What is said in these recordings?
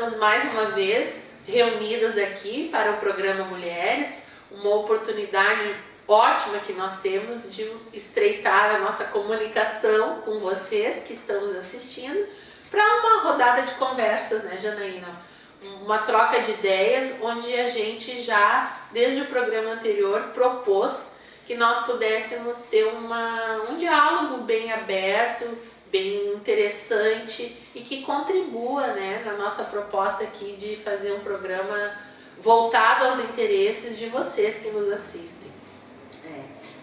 estamos mais uma vez reunidas aqui para o programa Mulheres, uma oportunidade ótima que nós temos de estreitar a nossa comunicação com vocês que estão nos assistindo para uma rodada de conversas, né, Janaína? Uma troca de ideias onde a gente já, desde o programa anterior, propôs que nós pudéssemos ter um diálogo bem aberto, bem interessante e que contribua, né, na nossa proposta aqui de fazer um programa voltado aos interesses de vocês que nos assistem.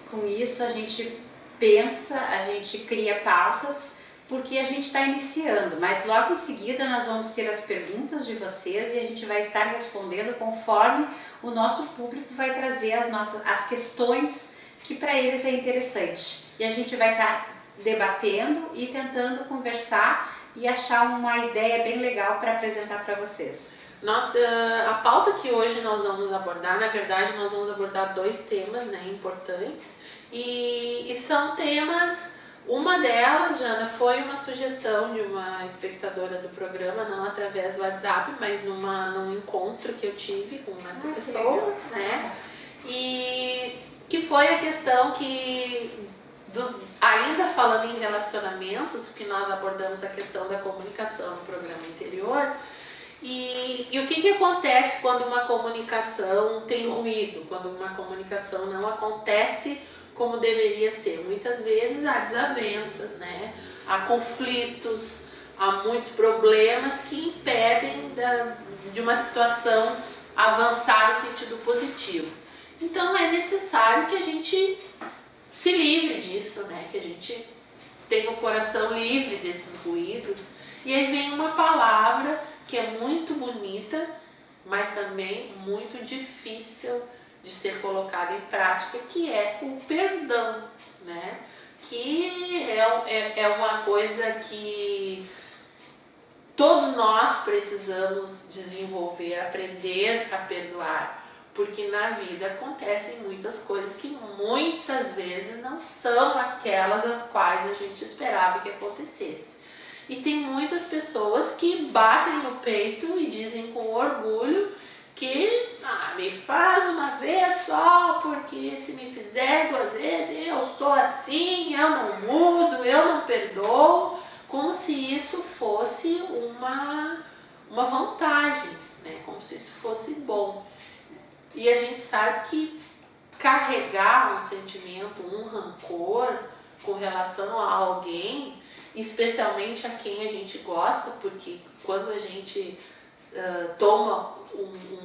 Com isso a gente pensa, a gente cria pautas, porque a gente está iniciando, mas logo em seguida nós vamos ter as perguntas de vocês e a gente vai estar respondendo conforme o nosso público vai trazer as questões que para eles é interessante. E a gente vai estar debatendo e tentando conversar e achar uma ideia bem legal para apresentar para vocês. Nossa, a pauta que hoje nós vamos abordar, na verdade nós vamos abordar 2 temas, né, importantes, e são temas. Uma delas, Jana, foi uma sugestão de uma espectadora do programa, não através do WhatsApp, mas num encontro que eu tive com essa pessoa, né? E que foi a questão ainda falando em relacionamentos, que nós abordamos a questão da comunicação no programa anterior, e o que acontece quando uma comunicação tem ruído, quando uma comunicação não acontece como deveria ser. Muitas vezes há desavenças, né? Há conflitos, há muitos problemas que impedem de uma situação avançar no sentido positivo. Então é necessário que a gente se livre disso, né? Que a gente tenha o coração livre desses ruídos. E aí vem uma palavra que é muito bonita, mas também muito difícil de ser colocada em prática, que é o perdão, né? Que é uma coisa que todos nós precisamos desenvolver, aprender a perdoar, porque na vida acontecem muitas coisas que muitas vezes não são aquelas as quais a gente esperava que acontecesse. E tem muitas pessoas que batem no peito e dizem com orgulho que me faz uma vez só, porque se me fizer 2 vezes eu sou assim, eu não mudo, eu não perdoo, como se isso fosse uma vantagem, né? Como se isso fosse bom. E a gente sabe que carregar um sentimento, um rancor com relação a alguém, especialmente a quem a gente gosta, porque quando a gente toma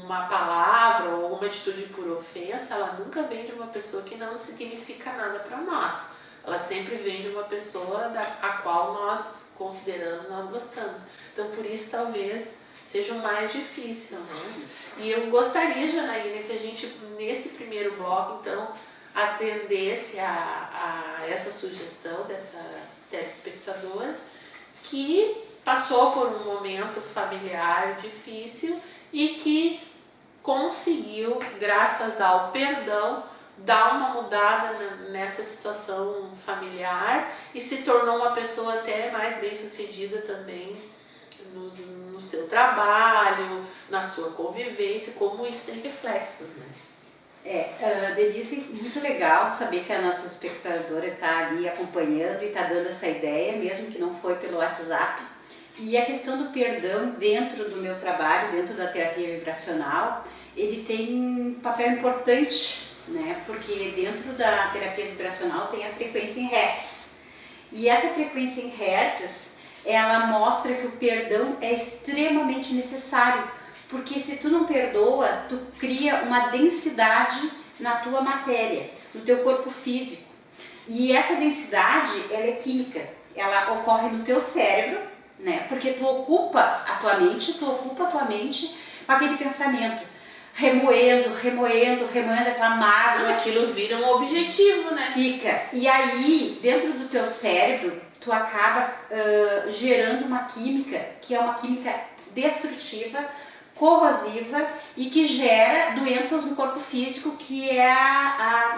uma palavra ou uma atitude por ofensa, ela nunca vem de uma pessoa que não significa nada para nós. Ela sempre vem de uma pessoa a qual nós consideramos, nós gostamos. Então, por isso, talvez seja o mais difícil, né? E eu gostaria, Janaína, que a gente, nesse primeiro bloco, então, atendesse a essa sugestão dessa telespectadora que passou por um momento familiar difícil e que conseguiu, graças ao perdão, dar uma mudada nessa situação familiar e se tornou uma pessoa até mais bem-sucedida também no seu trabalho, na sua convivência, como isso tem reflexos, né? Denise, muito legal saber que a nossa espectadora está ali acompanhando e está dando essa ideia, mesmo que não foi pelo WhatsApp. E a questão do perdão dentro do meu trabalho, dentro da terapia vibracional, ele tem um papel importante, né? Porque dentro da terapia vibracional tem a frequência em Hertz. E essa frequência em Hertz, ela mostra que o perdão é extremamente necessário, porque se tu não perdoa, tu cria uma densidade na tua matéria, no teu corpo físico. E essa densidade, ela é química, ela ocorre no teu cérebro, né? Porque tu ocupa a tua mente com aquele pensamento, remoendo aquela mágoa. Aquilo vira um objetivo, né? Fica. E aí, dentro do teu cérebro, tu acaba gerando uma química, que é uma química destrutiva, corrosiva e que gera doenças no corpo físico, que é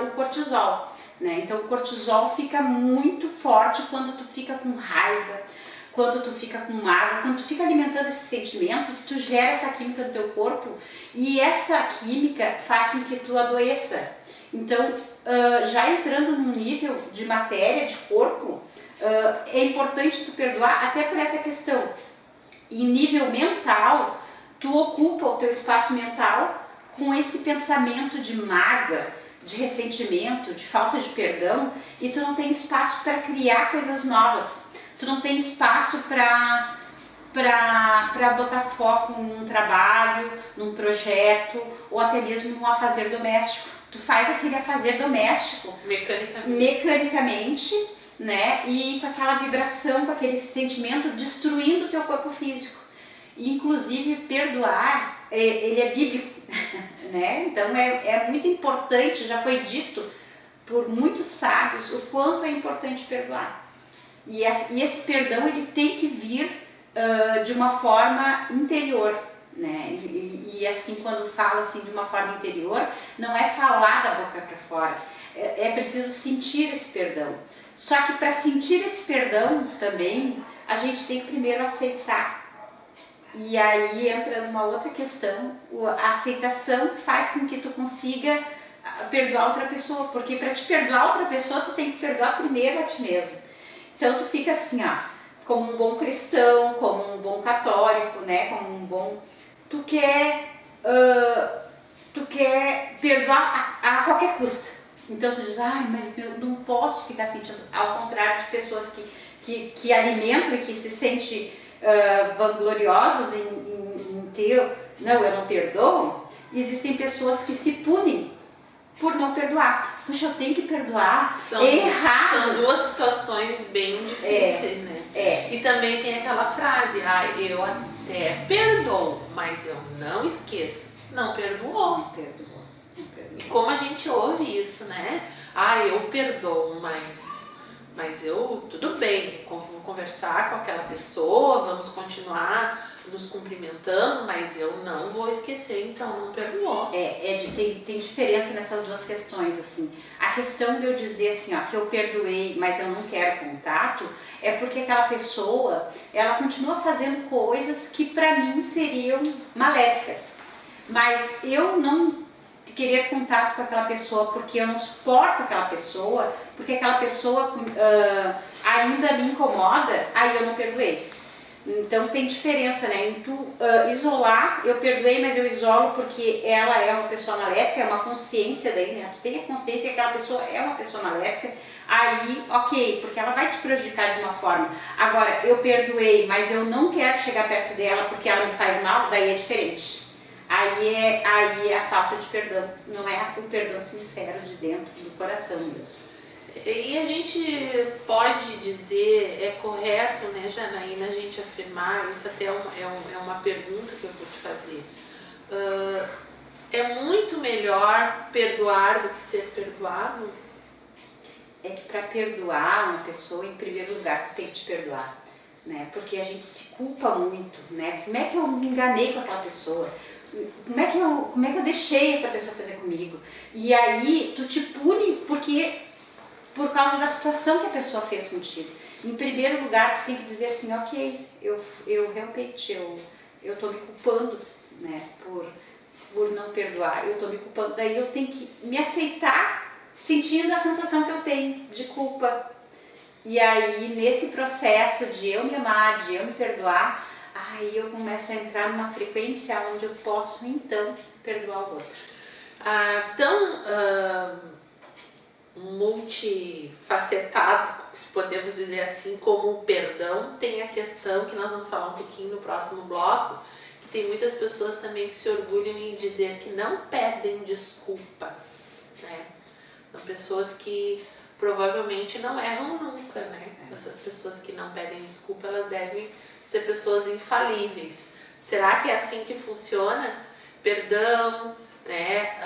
o cortisol, né? Então o cortisol fica muito forte quando tu fica com raiva, quando tu fica com mágoa, quando tu fica alimentando esses sentimentos, tu gera essa química no teu corpo e essa química faz com que tu adoeça. Então, já entrando num nível de matéria, de corpo, é importante tu perdoar até por essa questão. Em nível mental, tu ocupa o teu espaço mental com esse pensamento de mágoa, de ressentimento, de falta de perdão, e tu não tem espaço para criar coisas novas. Tu não tem espaço para botar foco num trabalho, num projeto, ou até mesmo num afazer doméstico. Tu faz aquele afazer doméstico mecanicamente, né? E com aquela vibração, com aquele sentimento, destruindo o teu corpo físico. Inclusive, perdoar, ele é bíblico, né? Então é muito importante, já foi dito por muitos sábios o quanto é importante perdoar. E esse perdão, ele tem que vir de uma forma interior, né? E assim, quando fala assim de uma forma interior, não é falar da boca para fora, é preciso sentir esse perdão. Só que para sentir esse perdão também, a gente tem que primeiro aceitar. E aí entra numa outra questão, a aceitação faz com que tu consiga perdoar outra pessoa, porque para te perdoar outra pessoa, tu tem que perdoar primeiro a ti mesmo. Então tu fica assim, como um bom cristão, como um bom católico, né, como um bom... Tu quer perdoar a qualquer custo. Então tu diz, mas eu não posso ficar sentindo, ao contrário de pessoas que alimentam e que se sentem vangloriosos em ter, não, eu não perdoo. Existem pessoas que se punem por não perdoar. Puxa, eu tenho que perdoar, é errado. São duas situações bem difíceis, né? E também tem aquela frase, eu até perdoo, mas eu não esqueço. Não perdoou. Não perdoou. E como a gente ouve isso, né? Eu perdoo, mas eu, tudo bem, vou conversar com aquela pessoa, vamos continuar nos cumprimentando, mas eu não vou esquecer, então não perdoou. Tem diferença nessas duas questões, assim. A questão de eu dizer assim, que eu perdoei, mas eu não quero contato, é porque aquela pessoa, ela continua fazendo coisas que para mim seriam maléficas. Mas eu não querer contato com aquela pessoa porque eu não suporto aquela pessoa, porque aquela pessoa ainda me incomoda, aí eu não perdoei. Então tem diferença, né? Em tu isolar, eu perdoei, mas eu isolo porque ela é uma pessoa maléfica, é uma consciência daí, né? Tu tem a consciência que aquela pessoa é uma pessoa maléfica, aí ok, porque ela vai te prejudicar de uma forma. Agora, eu perdoei, mas eu não quero chegar perto dela porque ela me faz mal, daí é diferente. Aí é a falta de perdão, não é o perdão sincero de dentro do coração mesmo. E a gente pode dizer, é correto, né, Janaína, a gente afirmar, isso até é uma pergunta que eu vou te fazer. É muito melhor perdoar do que ser perdoado? É que para perdoar uma pessoa, em primeiro lugar, tu tem que te perdoar, né? Porque a gente se culpa muito, né? Como é que eu me enganei com aquela pessoa? Como é que eu deixei essa pessoa fazer comigo? E aí tu te pune por causa da situação que a pessoa fez contigo. Em primeiro lugar, tu tem que dizer assim, ok, eu realmente, eu tô me culpando, né, por não perdoar, eu tô me culpando, daí eu tenho que me aceitar sentindo a sensação que eu tenho de culpa. E aí, nesse processo de eu me amar, de eu me perdoar, aí eu começo a entrar numa frequência onde eu posso, então, perdoar o outro. Multifacetado, se podemos dizer assim, como o perdão, tem a questão que nós vamos falar um pouquinho no próximo bloco, que tem muitas pessoas também que se orgulham em dizer que não pedem desculpas, né? São pessoas que provavelmente não erram nunca, né? Essas pessoas que não pedem desculpa, elas devem ser pessoas infalíveis. Será que é assim que funciona? Perdão, né?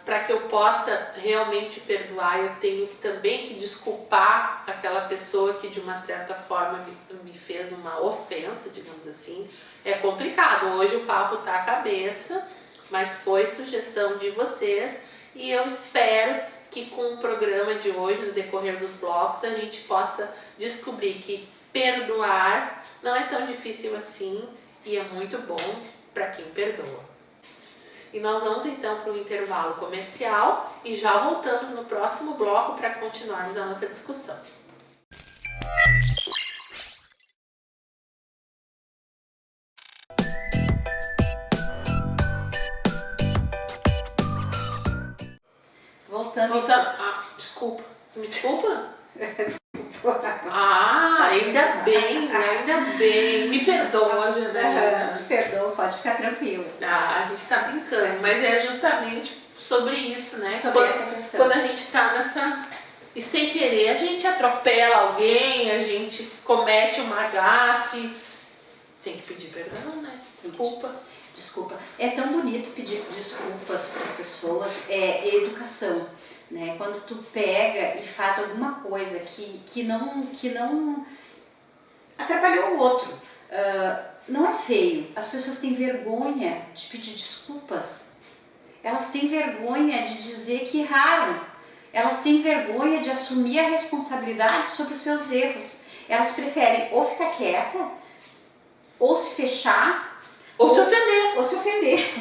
Para que eu possa realmente perdoar, eu tenho também que desculpar aquela pessoa que de uma certa forma me fez uma ofensa, digamos assim. É complicado, hoje o papo tá a cabeça, mas foi sugestão de vocês e eu espero que com o programa de hoje, no decorrer dos blocos, a gente possa descobrir que perdoar não é tão difícil assim e é muito bom para quem perdoa. E nós vamos então para o intervalo comercial e já voltamos no próximo bloco para continuarmos a nossa discussão. Voltando. Desculpa. Me desculpa? Ainda bem. Me perdoa, Janaína. Te perdoo, pode ficar tranquilo. A gente tá brincando, mas é justamente sobre isso, né? Sobre essa questão. Quando a gente tá nessa... E sem querer, a gente atropela alguém, a gente comete uma gafe. Tem que pedir perdão, né? Desculpa. É tão bonito pedir desculpas para as pessoas, é educação, né? Quando tu pega e faz alguma coisa que não atrapalhou o outro, não é feio. As pessoas têm vergonha de pedir desculpas, elas têm vergonha de dizer que erraram, elas têm vergonha de assumir a responsabilidade sobre os seus erros. Elas preferem ou ficar quieta, ou se fechar, ou se ofender.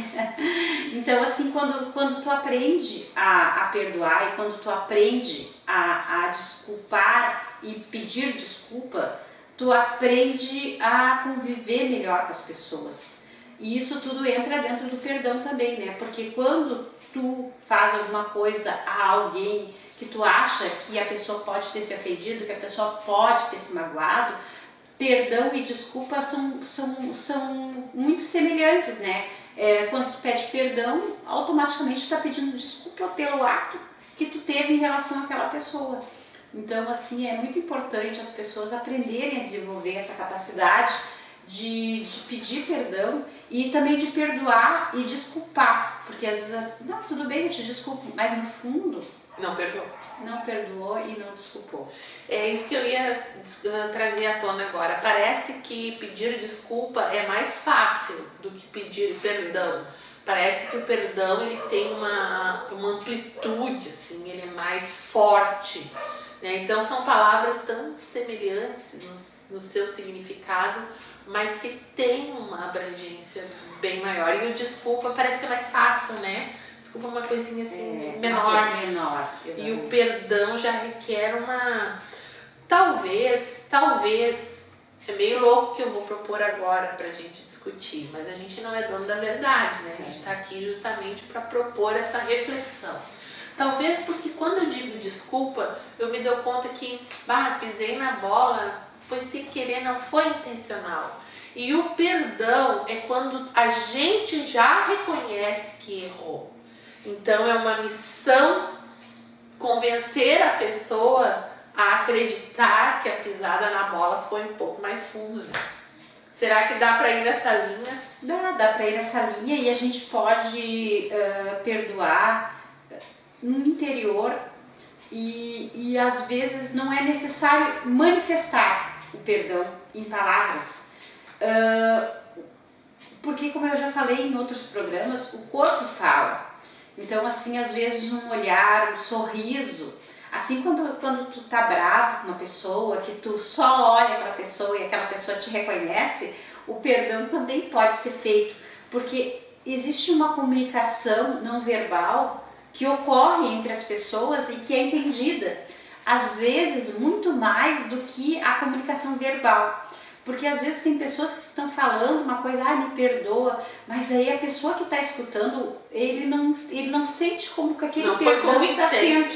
Então, assim, quando tu aprende a perdoar e quando tu aprende a desculpar e pedir desculpa, tu aprende a conviver melhor com as pessoas. E isso tudo entra dentro do perdão também, né? Porque quando tu faz alguma coisa a alguém que tu acha que a pessoa pode ter se ofendido, que a pessoa pode ter se magoado, perdão e desculpa são muito semelhantes, né? Quando tu pede perdão, automaticamente tu está pedindo desculpa pelo ato que tu teve em relação àquela pessoa. Então, assim, é muito importante as pessoas aprenderem a desenvolver essa capacidade de pedir perdão e também de perdoar e desculpar, porque às vezes, não, tudo bem, eu te desculpo, mas no fundo não perdoou e não desculpou. É isso que eu ia trazer à tona agora. Parece que pedir desculpa é mais fácil do que pedir perdão. Parece que o perdão ele tem uma amplitude, assim, ele é mais forte, né? Então são palavras tão semelhantes no seu significado, mas que tem uma abrangência bem maior. E o desculpa parece que é mais fácil, né? Desculpa, uma coisinha assim menor. E o perdão já requer uma... Talvez, é meio louco que eu vou propor agora pra gente discutir, mas a gente não é dono da verdade, né? A gente está aqui justamente para propor essa reflexão. Talvez porque quando eu digo desculpa, eu me dou conta que, pisei na bola, foi sem querer, não foi intencional. E o perdão é quando a gente já reconhece que errou. Então é uma missão convencer a pessoa a acreditar que a pisada na bola foi um pouco mais fundo, né? Será que dá para ir nessa linha? Dá para ir nessa linha e a gente pode perdoar no interior e às vezes não é necessário manifestar o perdão em palavras. Porque, como eu já falei em outros programas, o corpo fala. Então, assim, às vezes um olhar, um sorriso, assim quando tu tá bravo com uma pessoa, que tu só olha para a pessoa e aquela pessoa te reconhece, o perdão também pode ser feito, porque existe uma comunicação não verbal que ocorre entre as pessoas e que é entendida, às vezes muito mais do que a comunicação verbal. Porque às vezes tem pessoas que estão falando uma coisa, me perdoa, mas aí a pessoa que está escutando, ele não sente como que aquele perdão está sendo,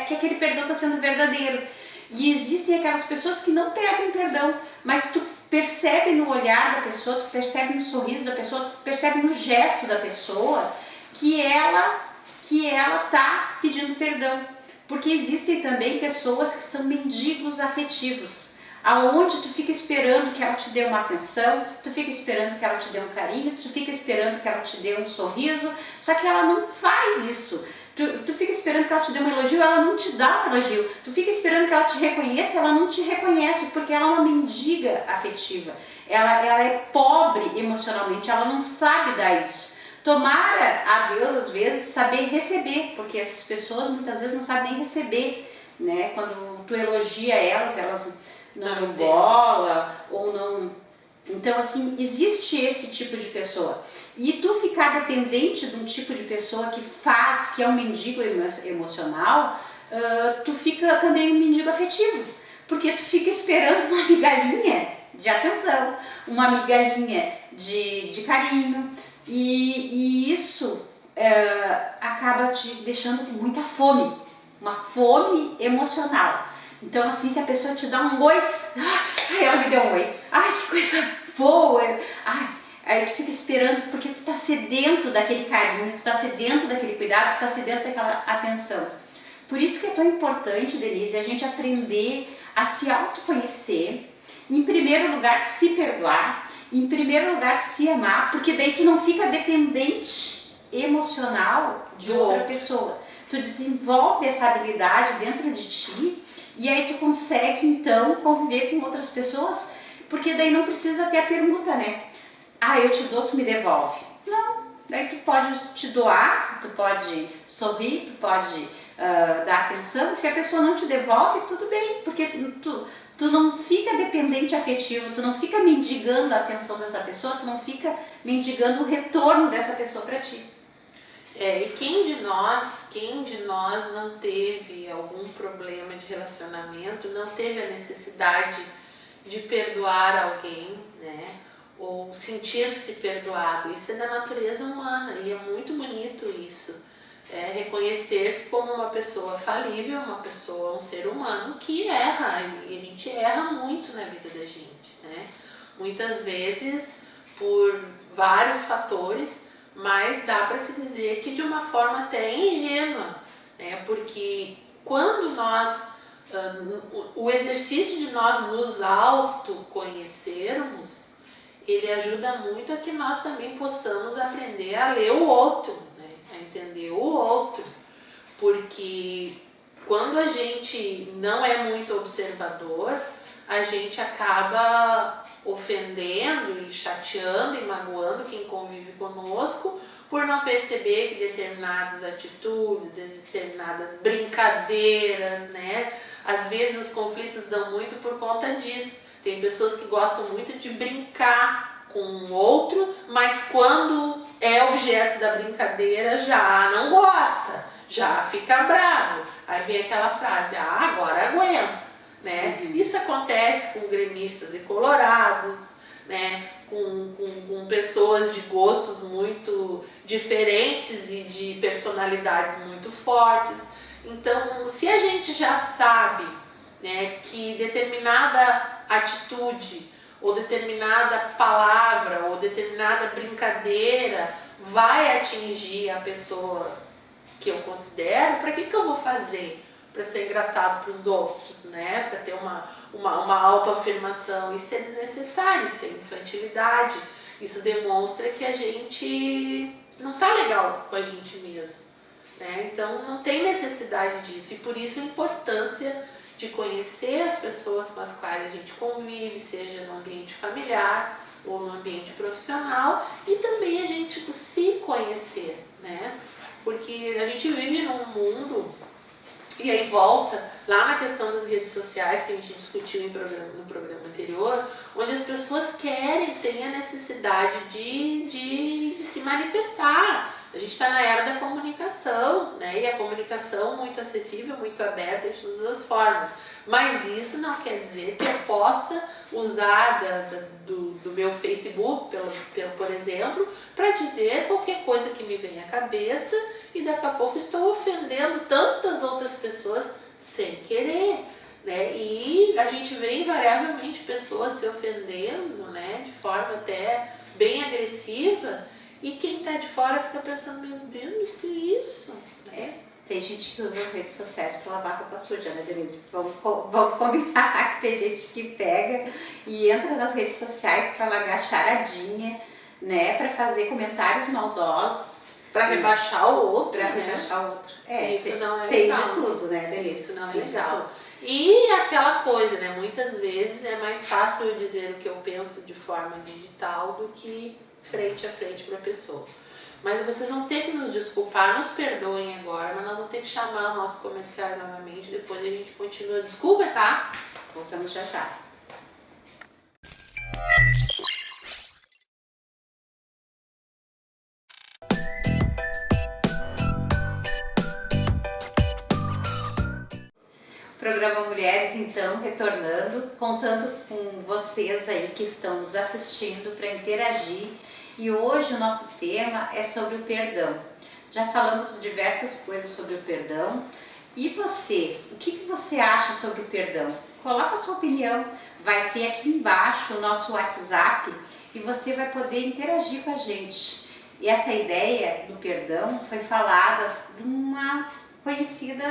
que aquele perdão está sendo verdadeiro. E existem aquelas pessoas que não pedem perdão, mas tu percebe no olhar da pessoa, tu percebe no sorriso da pessoa, tu percebe no gesto da pessoa que ela está pedindo perdão. Porque existem também pessoas que são mendigos afetivos, aonde tu fica esperando que ela te dê uma atenção, tu fica esperando que ela te dê um carinho, tu fica esperando que ela te dê um sorriso, só que ela não faz isso. Tu fica esperando que ela te dê um elogio, ela não te dá um elogio. Tu fica esperando que ela te reconheça, ela não te reconhece, porque ela é uma mendiga afetiva. Ela é pobre emocionalmente, ela não sabe dar isso. Tomara a Deus, às vezes, saber receber, porque essas pessoas muitas vezes não sabem nem receber, né? Quando tu elogia elas não embola, ou não... Então, assim, existe esse tipo de pessoa. E tu ficar dependente de um tipo de pessoa que é um mendigo emocional, tu fica também um mendigo afetivo. Porque tu fica esperando uma migalhinha de atenção, uma migalhinha de carinho. E isso acaba te deixando com muita fome, uma fome emocional. Então, assim, se a pessoa te dá um oi, ela me deu um oi, ai, que coisa boa, aí tu fica esperando porque tu tá sedento daquele carinho, tu tá sedento daquele cuidado, tu tá sedento daquela atenção. Por isso que é tão importante, Denise, a gente aprender a se autoconhecer, em primeiro lugar se perdoar, em primeiro lugar se amar, porque daí tu não fica dependente emocional de outra pessoa. Tu desenvolve essa habilidade dentro de ti e aí tu consegue então conviver com outras pessoas, porque daí não precisa ter a pergunta, né? Eu te dou, tu me devolve. Não, daí tu pode te doar, tu pode sorrir, tu pode dar atenção. Se a pessoa não te devolve, tudo bem, porque tu não fica dependente afetivo, tu não fica mendigando a atenção dessa pessoa, tu não fica mendigando o retorno dessa pessoa para ti. E quem de nós não teve algum problema de relacionamento, não teve a necessidade de perdoar alguém, né? Ou sentir-se perdoado? Isso é da natureza humana e é muito bonito isso. Reconhecer-se como uma pessoa falível, um ser humano que erra, e a gente erra muito na vida da gente, né? Muitas vezes por vários fatores, mas dá para se dizer que de uma forma até ingênua, né? Porque quando o exercício de nós nos autoconhecermos, ele ajuda muito a que nós também possamos aprender a ler o outro, né? A entender o outro, porque quando a gente não é muito observador, a gente acaba ofendendo e chateando e magoando quem convive conosco por não perceber que determinadas atitudes, determinadas brincadeiras, né? Às vezes os conflitos dão muito por conta disso. Tem pessoas que gostam muito de brincar com o outro, mas quando é objeto da brincadeira já não gosta, já fica bravo. Aí vem aquela frase, agora aguenta, né? Isso acontece com gremistas e colorados, né? Com pessoas de gostos muito diferentes e de personalidades muito fortes. Então, se a gente já sabe, né, que determinada atitude ou determinada palavra ou determinada brincadeira vai atingir a pessoa que eu considero, para que eu vou fazer? Para ser engraçado para os outros, né? Para ter uma autoafirmação. Isso é desnecessário, isso é infantilidade. Isso demonstra que a gente não está legal com a gente mesmo, né? Então não tem necessidade disso, e por isso a importância de conhecer as pessoas com as quais a gente convive, seja no ambiente familiar ou no ambiente profissional, e também a gente se conhecer, né? Porque a gente vive num mundo, e aí volta lá na questão das redes sociais que a gente discutiu no programa anterior, onde as pessoas têm a necessidade de se manifestar. A gente está na era da comunicação, né? E a comunicação muito acessível, muito aberta de todas as formas. Mas isso não quer dizer que eu possa usar do meu Facebook, por exemplo, para dizer qualquer coisa que me vem à cabeça, e daqui a pouco estou ofendendo tantas outras pessoas sem querer, né? E a gente vê invariavelmente pessoas se ofendendo, né, de forma até bem agressiva, e quem está de fora fica pensando, meu Deus, que isso? Tem gente que usa as redes sociais para lavar roupa suja, né, Denise? Vamos combinar que tem gente que pega e entra nas redes sociais para largar charadinha, né, para fazer comentários maldosos. Para rebaixar o outro, rebaixar o outro. Isso não é legal. Tem de tudo, né, Denise? Isso não é legal. E aquela coisa, né, muitas vezes é mais fácil eu dizer o que eu penso de forma digital do que frente a frente para a pessoa. Mas vocês vão ter que nos desculpar, nos perdoem agora, mas nós vamos ter que chamar o nosso comercial novamente, depois a gente continua. Desculpa, tá? Voltamos já já. Programa Mulheres, então, retornando, contando com vocês aí que estão nos assistindo para interagir. E hoje o nosso tema é sobre o perdão. Já falamos diversas coisas sobre o perdão. E você, o que você acha sobre o perdão? Coloca a sua opinião. Vai ter aqui embaixo o nosso WhatsApp e você vai poder interagir com a gente. E essa ideia do perdão foi falada de uma conhecida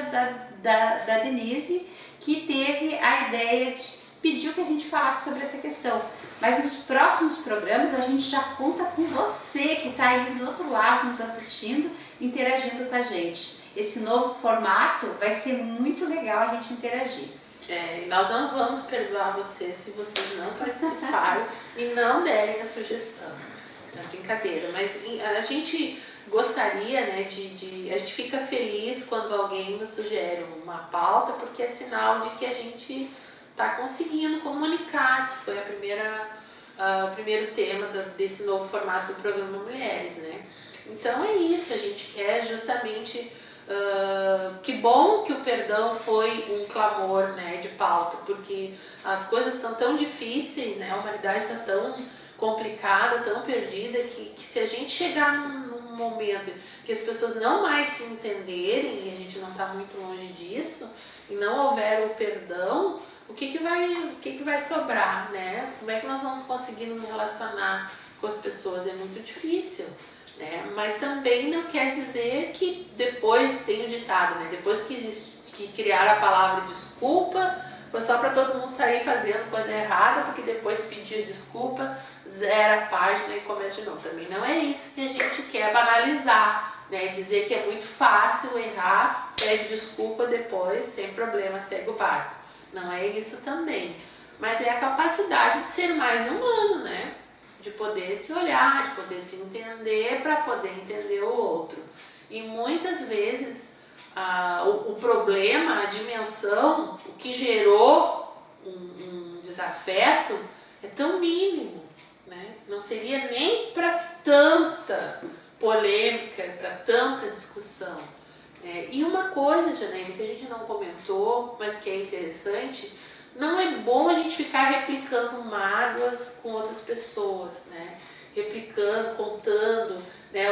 da Denise, que teve a ideia de pediu que a gente falasse sobre essa questão. Mas nos próximos programas a gente já conta com você que está aí do outro lado nos assistindo, interagindo com a gente. Esse novo formato vai ser muito legal a gente interagir. E nós não vamos perdoar vocês se vocês não participarem e não derem a sugestão. É brincadeira, mas a gente gostaria, né, a gente fica feliz quando alguém nos sugere uma pauta, porque é sinal de que a gente está conseguindo comunicar, que foi o primeiro tema desse novo formato do programa Mulheres, né? Então é isso, a gente quer justamente, que bom que o perdão foi um clamor, né, de pauta, porque as coisas estão tão difíceis, né, a humanidade está tão complicada, tão perdida, que se a gente chegar num momento que as pessoas não mais se entenderem, e a gente não está muito longe disso, e não houver o perdão, o que vai sobrar, né? Como é que nós vamos conseguir nos relacionar com as pessoas? É muito difícil, né? Mas também não quer dizer que depois tem o ditado, né? Depois que criaram a palavra desculpa, foi só para todo mundo sair fazendo coisa errada, porque depois pedir desculpa, zera a página e começa de novo. Também não é isso que a gente quer banalizar, né? Dizer que é muito fácil errar, pede desculpa depois, sem problema, segue o barco. Não é isso também. Mas é a capacidade de ser mais humano, né? De poder se olhar, de poder se entender para poder entender o outro. E muitas vezes o problema, a dimensão, o que gerou um desafeto é tão mínimo, né? Não seria nem para tanta polêmica, para tanta discussão. E uma coisa, Janaína, que a gente não comentou, mas que é interessante, não é bom a gente ficar replicando mágoas com outras pessoas, né? Replicando, contando, né,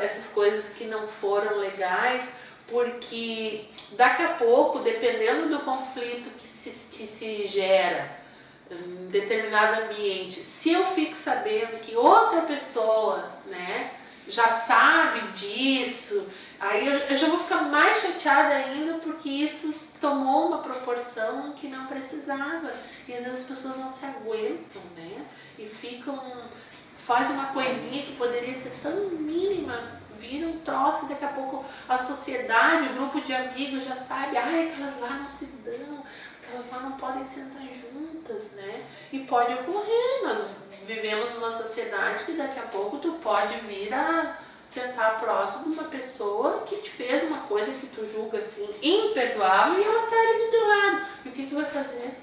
essas coisas que não foram legais, porque daqui a pouco, dependendo do conflito que se gera em determinado ambiente, se eu fico sabendo que outra pessoa, né, já sabe disso, aí eu já vou ficar mais chateada ainda, porque isso tomou uma proporção que não precisava. E às vezes as pessoas não se aguentam, né? E fazem uma coisinha que poderia ser tão mínima, vira um troço, daqui a pouco a sociedade, o grupo de amigos já sabe, aquelas lá não se dão, aquelas lá não podem sentar juntas, né? E pode ocorrer, nós vivemos numa sociedade que daqui a pouco tu pode vir a sentar próximo de uma pessoa que te fez uma coisa que tu julga assim imperdoável e ela tá ali do teu lado. E o que tu vai fazer?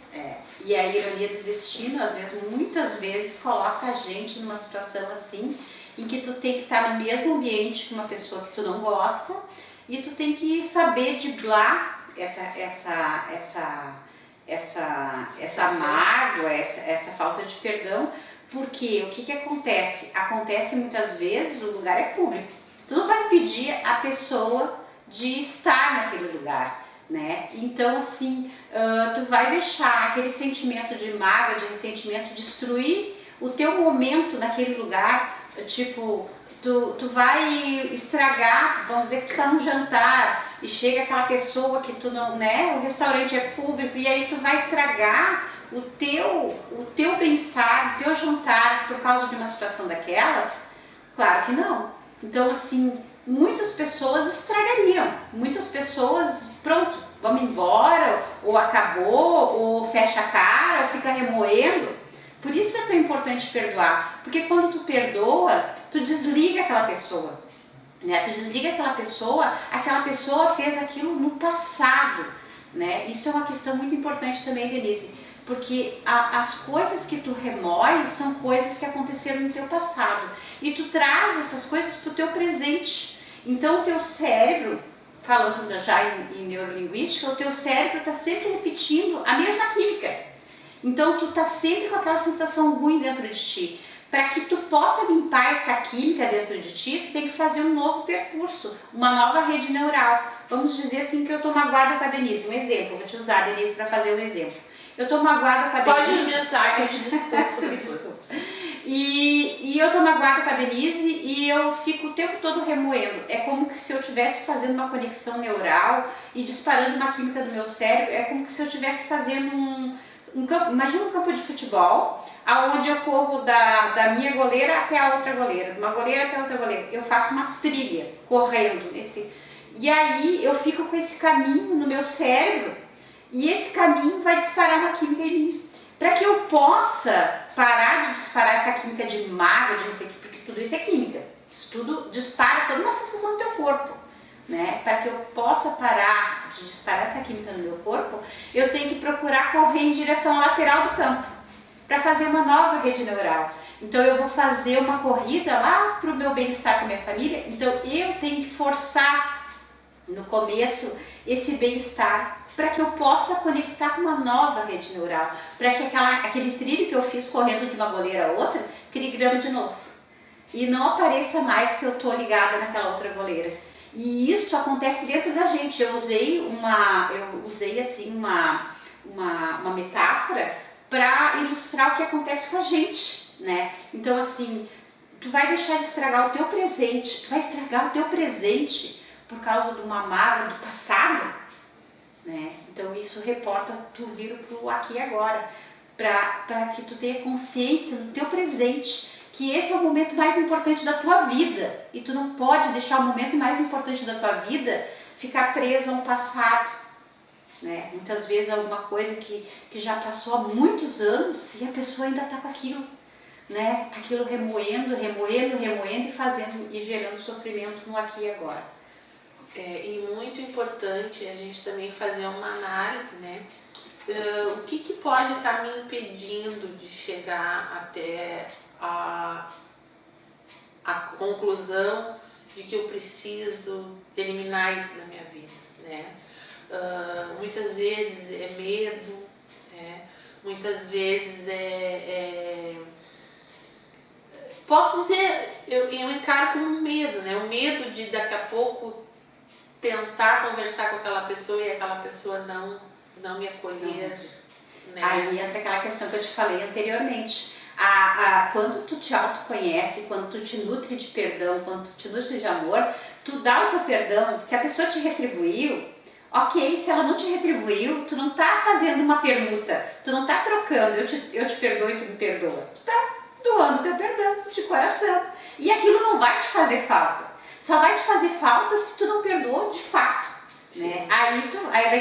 E a ironia do destino, às vezes, muitas vezes coloca a gente numa situação assim, em que tu tem que estar no mesmo ambiente que uma pessoa que tu não gosta e tu tem que saber driblar essa mágoa, essa falta de perdão. Porque o que acontece? Acontece muitas vezes, o lugar é público. Tu não vai impedir a pessoa de estar naquele lugar, né? Então, assim, tu vai deixar aquele sentimento de mágoa, de ressentimento, destruir o teu momento naquele lugar. Tipo, tu vai estragar, vamos dizer que tu tá num jantar e chega aquela pessoa que tu não, né? O restaurante é público e aí tu vai estragar o teu bem-estar, o teu jantar por causa de uma situação daquelas? Claro que não. Então, assim, muitas pessoas estragariam, muitas pessoas, pronto, vamos embora, ou acabou, ou fecha a cara, ou fica remoendo. Por isso é tão importante perdoar, porque quando tu perdoa, tu desliga aquela pessoa, né? Tu desliga aquela pessoa fez aquilo no passado, né? Isso é uma questão muito importante também, Denise, Porque as coisas que tu remói são coisas que aconteceram no teu passado. E tu traz essas coisas para o teu presente. Então o teu cérebro, falando já em neurolinguística, o teu cérebro está sempre repetindo a mesma química. Então tu está sempre com aquela sensação ruim dentro de ti. Para que tu possa limpar essa química dentro de ti, tu tem que fazer um novo percurso, uma nova rede neural. Vamos dizer assim que eu estou magoada com a Denise. Um exemplo, vou te usar a Denise para fazer um exemplo. Eu estou magoada com a Denise. Pode me pensar que eu te desculpo. Desculpa. E eu estou magoada com a Denise e eu fico o tempo todo remoendo. É como se eu estivesse fazendo uma conexão neural e disparando uma química do meu cérebro. É como se eu estivesse fazendo um campo, imagina um campo de futebol, aonde eu corro da minha goleira até a outra goleira, de uma goleira até a outra goleira. Eu faço uma trilha correndo e aí eu fico com esse caminho no meu cérebro e esse caminho vai disparar uma química em mim. Para que eu possa parar de disparar essa química de mágoa, de não sei o que, porque tudo isso é química. Isso tudo dispara toda uma sensação no teu corpo. Né? Para que eu possa parar de disparar essa química no meu corpo, eu tenho que procurar correr em direção à lateral do campo, para fazer uma nova rede neural. Então eu vou fazer uma corrida lá para o meu bem-estar com a minha família, então eu tenho que forçar no começo esse bem-estar, para que eu possa conectar com uma nova rede neural, para que aquele trilho que eu fiz correndo de uma goleira a outra, crie grama de novo. E não apareça mais que eu estou ligada naquela outra goleira. E isso acontece dentro da gente. Eu usei assim uma metáfora para ilustrar o que acontece com a gente, né? Então assim, tu vai deixar de estragar o teu presente, tu vai estragar o teu presente por causa de uma mágoa do passado, né? Então isso reporta tu vir pro aqui e agora, para que tu tenha consciência do teu presente, que esse é o momento mais importante da tua vida e tu não pode deixar o momento mais importante da tua vida ficar preso a um passado, né? Muitas vezes alguma coisa que já passou há muitos anos e a pessoa ainda está com aquilo, né? Aquilo remoendo e fazendo e gerando sofrimento no aqui e agora. E muito importante a gente também fazer uma análise, né? O que pode estar me impedindo de chegar até a conclusão de que eu preciso eliminar isso da minha vida, né? Muitas vezes é medo, né? Muitas vezes posso dizer, eu encaro como medo, né? O medo de daqui a pouco tentar conversar com aquela pessoa e aquela pessoa não me acolher, né? Aí entra aquela questão que eu te falei anteriormente. Quando tu te autoconhece, quando tu te nutre de perdão, quando tu te nutre de amor, tu dá o teu perdão. Se a pessoa te retribuiu, ok. Se ela não te retribuiu, tu não tá fazendo uma permuta, tu não tá trocando, eu te perdoo e tu me perdoa. Tu tá doando teu perdão de coração. E aquilo não vai te fazer falta. Só vai te fazer falta se tu não perdoou de fato, né? Aí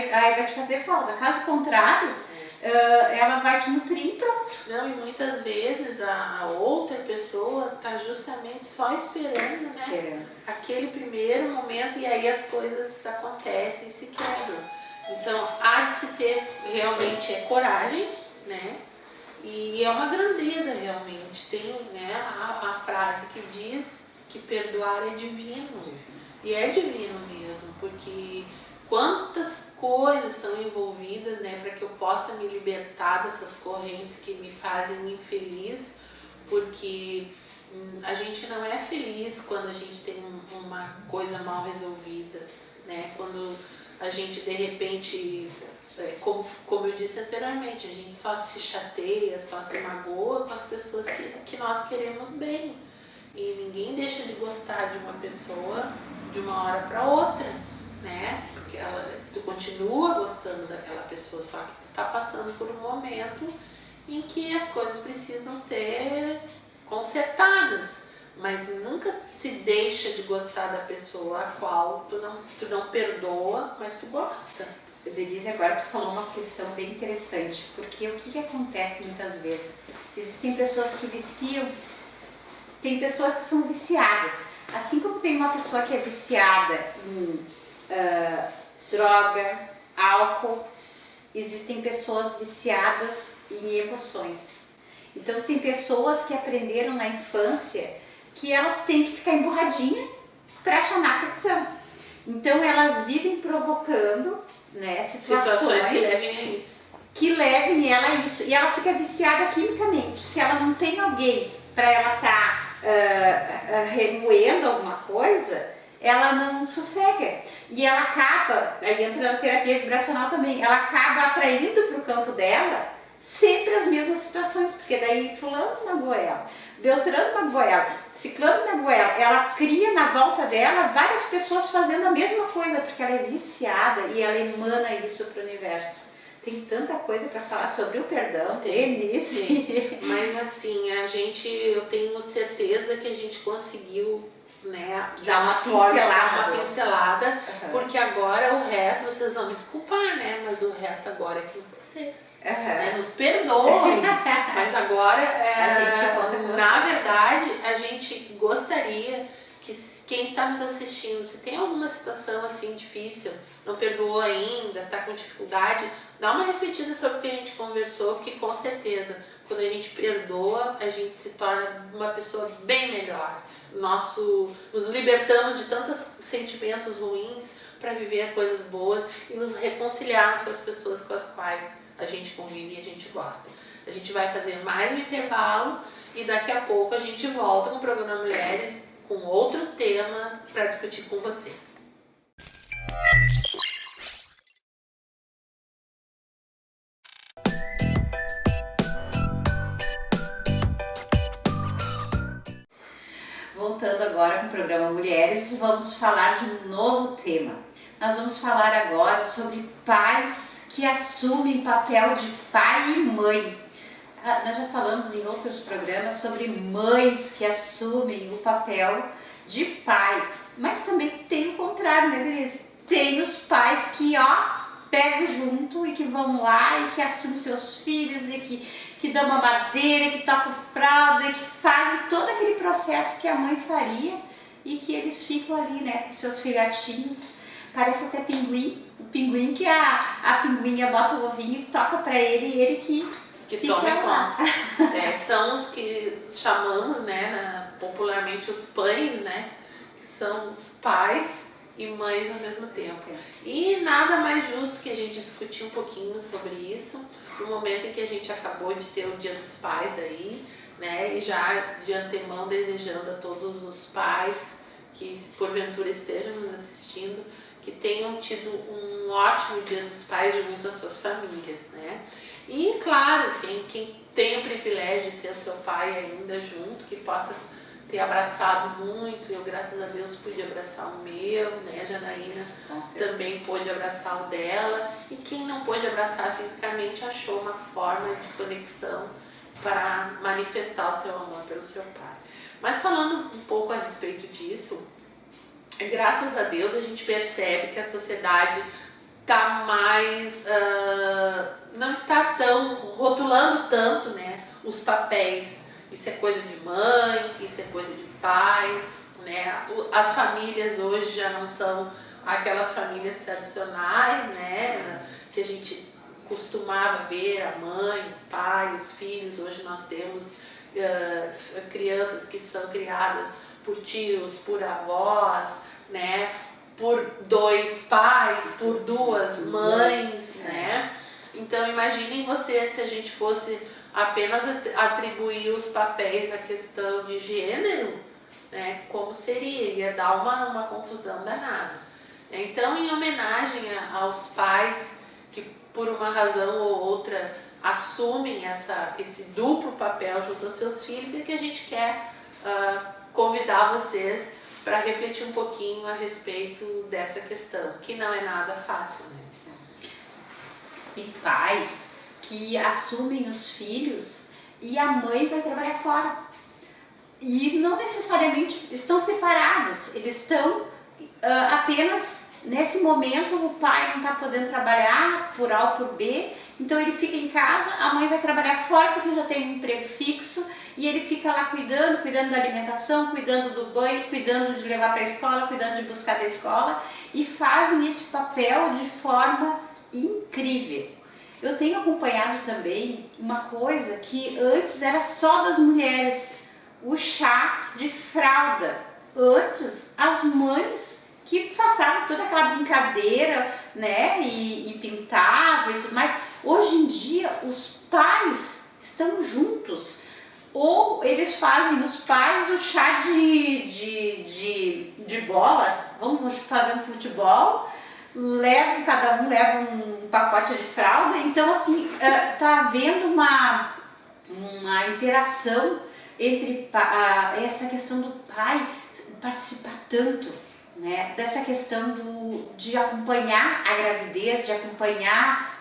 vai te fazer falta. Caso contrário, ela vai te nutrir e pronto. Não, e muitas vezes a outra pessoa está justamente só esperando, né? Aquele primeiro momento, e aí as coisas acontecem e se quebram. Então há de se ter realmente coragem, né? E é uma grandeza realmente. Tem, né, a frase que diz que perdoar é divino. E é divino mesmo, porque quantas coisas são envolvidas, né, para que eu possa me libertar dessas correntes que me fazem infeliz, porque a gente não é feliz quando a gente tem uma coisa mal resolvida, né? Quando a gente de repente, como eu disse anteriormente, a gente só se chateia, só se magoa com as pessoas que nós queremos bem. E ninguém deixa de gostar de uma pessoa de uma hora para outra, né? Porque tu continua gostando daquela pessoa, só que tu tá passando por um momento em que as coisas precisam ser consertadas, mas nunca se deixa de gostar da pessoa a qual tu não perdoa, mas tu gosta. Denise, agora tu falou uma questão bem interessante, porque o que acontece muitas vezes? Existem pessoas que viciam, tem pessoas que são viciadas, assim como tem uma pessoa que é viciada em droga, álcool, existem pessoas viciadas em emoções. Então tem pessoas que aprenderam na infância que elas têm que ficar emburradinha para chamar atenção. Então elas vivem provocando, né, situações que levem ela a isso. E ela fica viciada quimicamente. Se ela não tem alguém para ela estar remoendo alguma coisa, ela não sossega. E ela acaba, aí entra na terapia vibracional também, ela acaba atraindo para o campo dela sempre as mesmas situações, porque daí fulano magoou ela, Beltrano magoou ela, Ciclano magoou ela, ela cria na volta dela várias pessoas fazendo a mesma coisa, porque ela é viciada e ela emana isso para o universo. Tem tanta coisa para falar sobre o perdão, Denise. Mas assim, eu tenho certeza que a gente conseguiu, né, dar uma pincelada, porque agora o resto, vocês vão me desculpar, né, mas o resto agora é com vocês. Né, nos perdoem, mas agora, na verdade, a gente gostaria que quem está nos assistindo, se tem alguma situação assim difícil, não perdoou ainda, está com dificuldade, dá uma refletida sobre o que a gente conversou, porque com certeza, quando a gente perdoa, a gente se torna uma pessoa bem melhor. Nos libertamos de tantos sentimentos ruins para viver coisas boas e nos reconciliarmos com as pessoas com as quais a gente convive e a gente gosta. A gente vai fazer mais um intervalo e daqui a pouco a gente volta com o programa Mulheres com outro tema para discutir com vocês. Voltando agora com o programa Mulheres, vamos falar de um novo tema. Nós vamos falar agora sobre pais que assumem papel de pai e mãe. Nós já falamos em outros programas sobre mães que assumem o papel de pai, mas também tem o contrário, né, Denise? Tem os pais que, pegam junto e que vão lá e que assumem seus filhos e que dão uma madeira, que tocam fralda e que fazem todo aquele processo que a mãe faria e que eles ficam ali, né, com seus filhotinhos. Parece até pinguim, o pinguim que a pinguinha bota o ovinho e toca para ele e ele que tome conta. São os que chamamos, né, popularmente os pães, né, que são os pais e mães ao mesmo tempo. E nada mais justo que a gente discutir um pouquinho sobre isso, no momento em que a gente acabou de ter o Dia dos Pais aí, né, e já de antemão desejando a todos os pais que porventura estejam nos assistindo, que tenham tido um ótimo Dia dos Pais junto às suas famílias, né? E claro, quem tem o privilégio de ter seu pai ainda junto, que possa ter abraçado muito, eu graças a Deus pude abraçar o meu, né, a Janaína também pôde abraçar o dela, e quem não pôde abraçar fisicamente achou uma forma de conexão para manifestar o seu amor pelo seu pai. Mas falando um pouco a respeito disso, graças a Deus a gente percebe que a sociedade está mais, não está tão rotulando tanto, né, os papéis. Isso é coisa de mãe, isso é coisa de pai, né? As famílias hoje já não são aquelas famílias tradicionais, né, que a gente costumava ver, a mãe, o pai, os filhos. Hoje nós temos crianças que são criadas por tios, por avós, né, por dois pais, por duas mães, né? Então imaginem vocês se a gente fosse apenas atribuir os papéis à questão de gênero, né, como seria? Ia dar uma confusão danada. Então, em homenagem aos pais que por uma razão ou outra assumem esse duplo papel junto aos seus filhos, é que a gente quer convidar vocês para refletir um pouquinho a respeito dessa questão, que não é nada fácil, né? Tem pais que assumem os filhos e a mãe vai trabalhar fora. E não necessariamente estão separados, eles estão apenas nesse momento o pai não está podendo trabalhar por A ou por B, então ele fica em casa, a mãe vai trabalhar fora porque já tem um emprego fixo e ele fica lá cuidando da alimentação, cuidando do banho, cuidando de levar para a escola, cuidando de buscar da escola, e fazem esse papel de forma incrível. Eu tenho acompanhado também uma coisa que antes era só das mulheres, o chá de fralda. Antes, as mães que passavam toda aquela brincadeira, né, e pintavam e tudo mais. Hoje em dia, os pais estão juntos. Ou eles fazem, os pais, o chá de bola, vamos fazer um futebol, cada um leva um pacote de fralda, então assim, tá havendo uma interação entre essa questão do pai participar tanto, né, dessa questão de acompanhar a gravidez, de acompanhar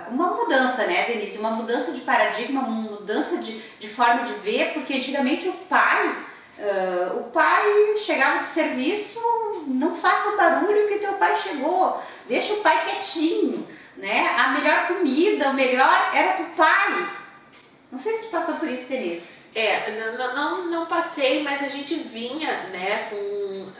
uma mudança, né, Denise? Uma mudança de paradigma, uma mudança de forma de ver, porque antigamente o pai chegava do serviço, não faça barulho que teu pai chegou, deixa o pai quietinho, né? A melhor comida, o melhor era pro pai. Não sei se tu passou por isso, Denise. Não passei, mas a gente vinha, né,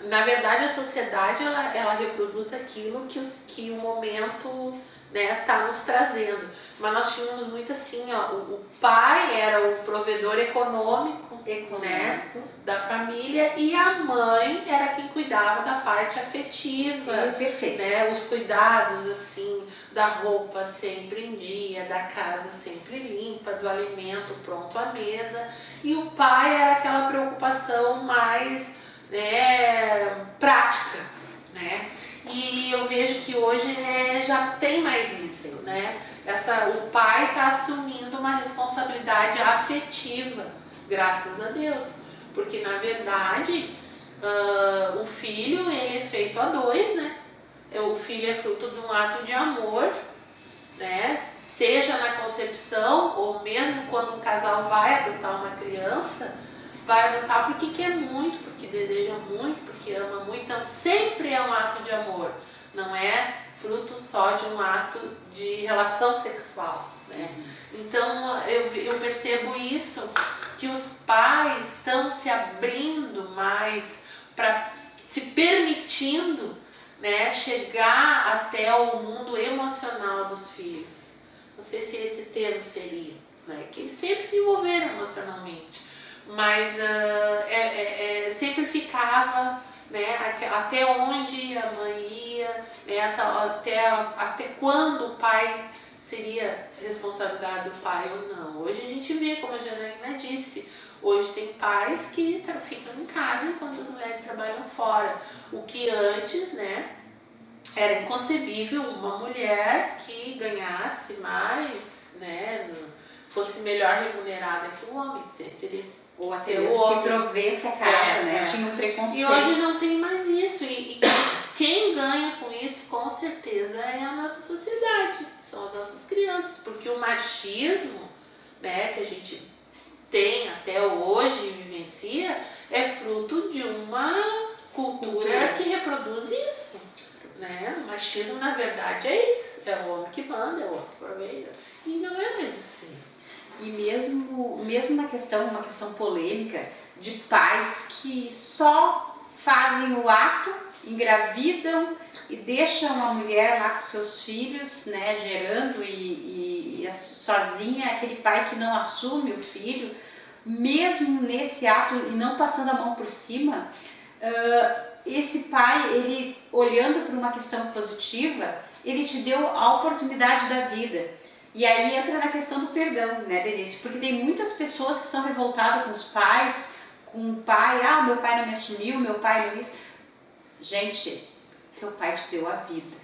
na verdade a sociedade ela reproduz aquilo que o momento, né, tá nos trazendo. Mas nós tínhamos muito assim, ó, o pai era o provedor econômico, né, da família, e a mãe era quem cuidava da parte afetiva, né, os cuidados assim, da roupa sempre em dia, da casa sempre limpa, do alimento pronto à mesa, e o pai era aquela preocupação mais, né, prática, né? E eu vejo que hoje já tem mais isso, né? O pai está assumindo uma responsabilidade afetiva, graças a Deus, porque na verdade o filho ele é feito a dois, né? O filho é fruto de um ato de amor, né? Seja na concepção ou mesmo quando um casal vai adotar uma criança, vai adotar porque quer muito, porque deseja muito, porque ama muito, então sempre é um ato de amor, não é fruto só de um ato de relação sexual, né? Então eu percebo isso, que os pais estão se abrindo mais, para se permitindo, né, chegar até o mundo emocional dos filhos. Não sei se esse termo seria, né, que eles sempre se envolveram emocionalmente, mas sempre ficava, né, até onde a mãe ia, né, até quando o pai seria responsabilidade do pai ou não. Hoje a gente vê, como a Janaína disse, hoje tem pais que ficam em casa enquanto as mulheres trabalham fora. O que antes, né, era inconcebível uma mulher que ganhasse mais, né, fosse melhor remunerada que o homem, sempre ou até o homem que provesse a casa, né? Tinha um preconceito. E hoje não tem mais isso. E quem ganha com isso, com certeza, é a nossa sociedade, são as nossas crianças, porque o machismo, né, que a gente tem até hoje e vivencia, é fruto de uma cultura que reproduz isso, né? O machismo, na verdade, é isso, é o homem que manda, é o homem que provém, e não é mais assim. E mesmo na questão, uma questão polêmica de pais que só fazem o ato, engravidam e deixam a mulher lá com seus filhos, né, gerando e sozinha, aquele pai que não assume o filho, mesmo nesse ato e não passando a mão por cima, esse pai, ele olhando para uma questão positiva, ele te deu a oportunidade da vida. E aí entra na questão do perdão, né, Denise? Porque tem muitas pessoas que são revoltadas com os pais, com o pai, meu pai não me assumiu, meu pai não isso. Gente, teu pai te deu a vida.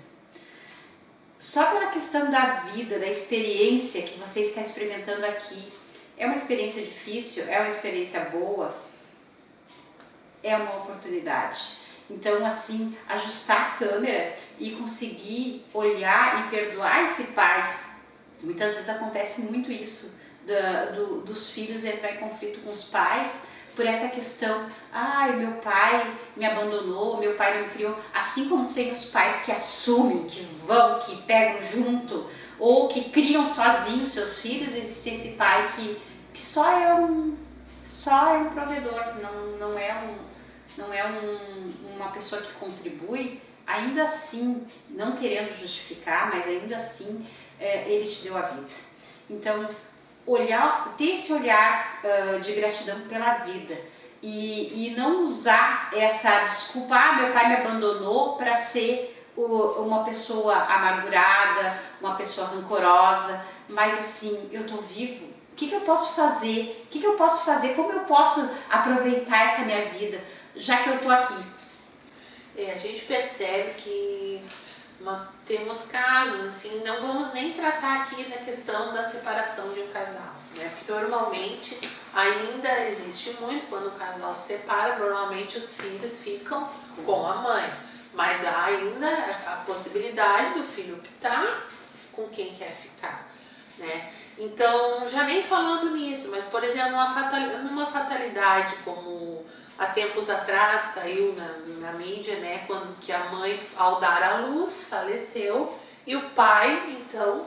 Só pela questão da vida, da experiência que você está experimentando aqui, é uma experiência difícil, é uma experiência boa, é uma oportunidade. Então, assim, ajustar a câmera e conseguir olhar e perdoar esse pai. Muitas vezes acontece muito isso, dos filhos entrar em conflito com os pais por essa questão, meu pai me abandonou, meu pai não me criou. Assim como tem os pais que assumem, que vão, que pegam junto, ou que criam sozinhos seus filhos, existe esse pai que só é um provedor, não é uma pessoa que contribui, ainda assim, não querendo justificar, mas ainda assim, Ele te deu a vida. Então, ter esse olhar de gratidão pela vida e não usar essa desculpa, meu pai me abandonou, para ser uma pessoa amargurada, uma pessoa rancorosa, mas assim, eu tô vivo, o que eu posso fazer? Como eu posso aproveitar essa minha vida, já que eu tô aqui? A gente percebe que nós temos casos, assim, não vamos nem tratar aqui da questão da separação de um casal, né? Porque normalmente ainda existe muito, quando o casal se separa, normalmente os filhos ficam com a mãe, mas há ainda a possibilidade do filho optar com quem quer ficar, né? Então, já nem falando nisso, mas por exemplo, numa fatalidade como há tempos atrás saiu na mídia, né, quando que a mãe, ao dar à luz, faleceu e o pai, então,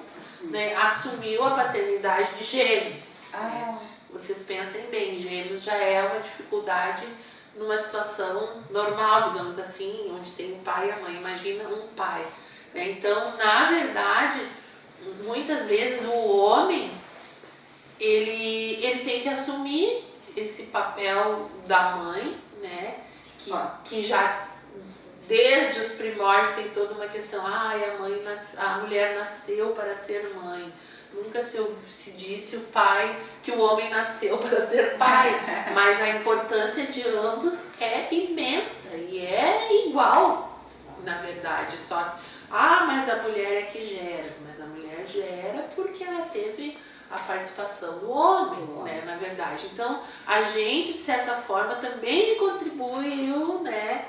né, assumiu a paternidade de gêmeos. Né? Vocês pensem bem, gêmeos já é uma dificuldade numa situação normal, digamos assim, onde tem um pai e a mãe. Imagina um pai. Né? Então, na verdade, muitas vezes o homem, ele tem que assumir esse papel da mãe, né? Que já desde os primórdios tem toda uma questão, a mulher nasceu para ser mãe. Nunca se disse que o homem nasceu para ser pai, mas a importância de ambos é imensa e é igual, na verdade, só que, mas a mulher é que gera, mas a mulher gera porque ela teve a participação do homem, né, na verdade. Então, a gente, de certa forma, também contribuiu, né,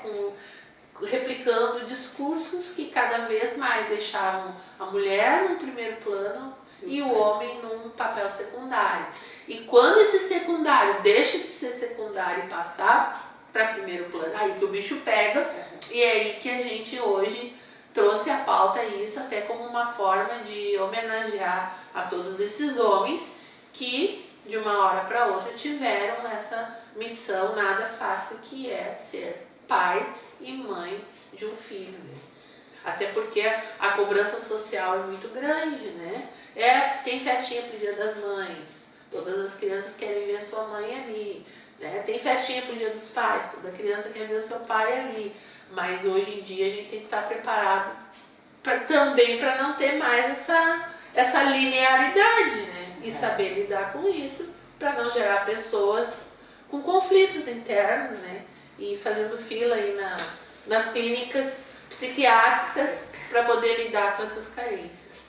replicando discursos que cada vez mais deixavam a mulher no primeiro plano e o homem num papel secundário. E quando esse secundário deixa de ser secundário e passar para primeiro plano, aí que o bicho pega, e é aí que a gente hoje trouxe à pauta isso até como uma forma de homenagear a todos esses homens que de uma hora para outra tiveram essa missão nada fácil, que é ser pai e mãe de um filho. Né? Até porque a cobrança social é muito grande, né? Tem festinha pro Dia das Mães, todas as crianças querem ver sua mãe ali, né? Tem festinha pro Dia dos Pais, toda criança quer ver seu pai ali. Mas hoje em dia a gente tem que estar preparado também para não ter mais essa linearidade, né? E saber lidar com isso, para não gerar pessoas com conflitos internos, né? E fazendo fila aí nas clínicas psiquiátricas para poder lidar com essas carências.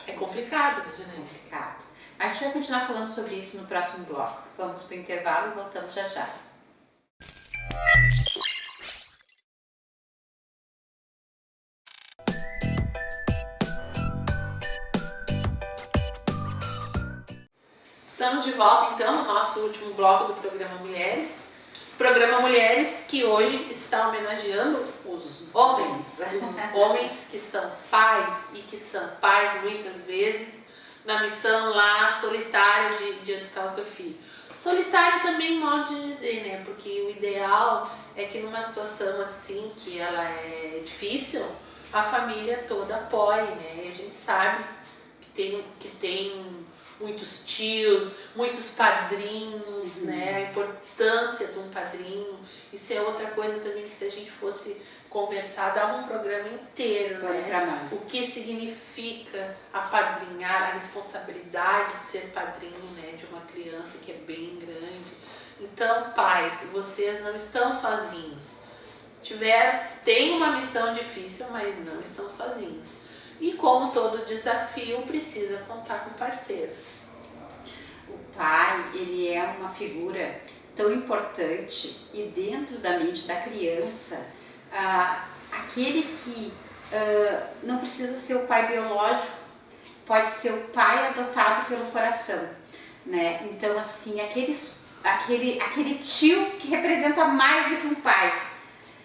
É complicado, né, Janaína? É complicado. A gente vai continuar falando sobre isso no próximo bloco. Vamos para o intervalo e voltamos já já. Estamos de volta então no nosso último bloco do programa Mulheres. Programa Mulheres que hoje está homenageando os homens. Os homens que são pais e que são pais muitas vezes na missão lá solitária de educar o seu filho. Solitária também modo de dizer, né? Porque o ideal é que numa situação assim, que ela é difícil, a família toda apoie, né? E a gente sabe que tem muitos tios, muitos padrinhos, né? A importância de um padrinho. Isso é outra coisa também que se a gente fosse conversar, dava um programa inteiro, né? O que significa apadrinhar, a responsabilidade de ser padrinho, né, de uma criança que é bem grande. Então, pais, vocês não estão sozinhos. Tem uma missão difícil, mas não estão sozinhos. E como todo desafio, precisa contar com parceiros. O pai, ele é uma figura tão importante e dentro da mente da criança, aquele que não precisa ser o pai biológico, pode ser o pai adotado pelo coração, né? Então, assim, aquele tio que representa mais do que um pai,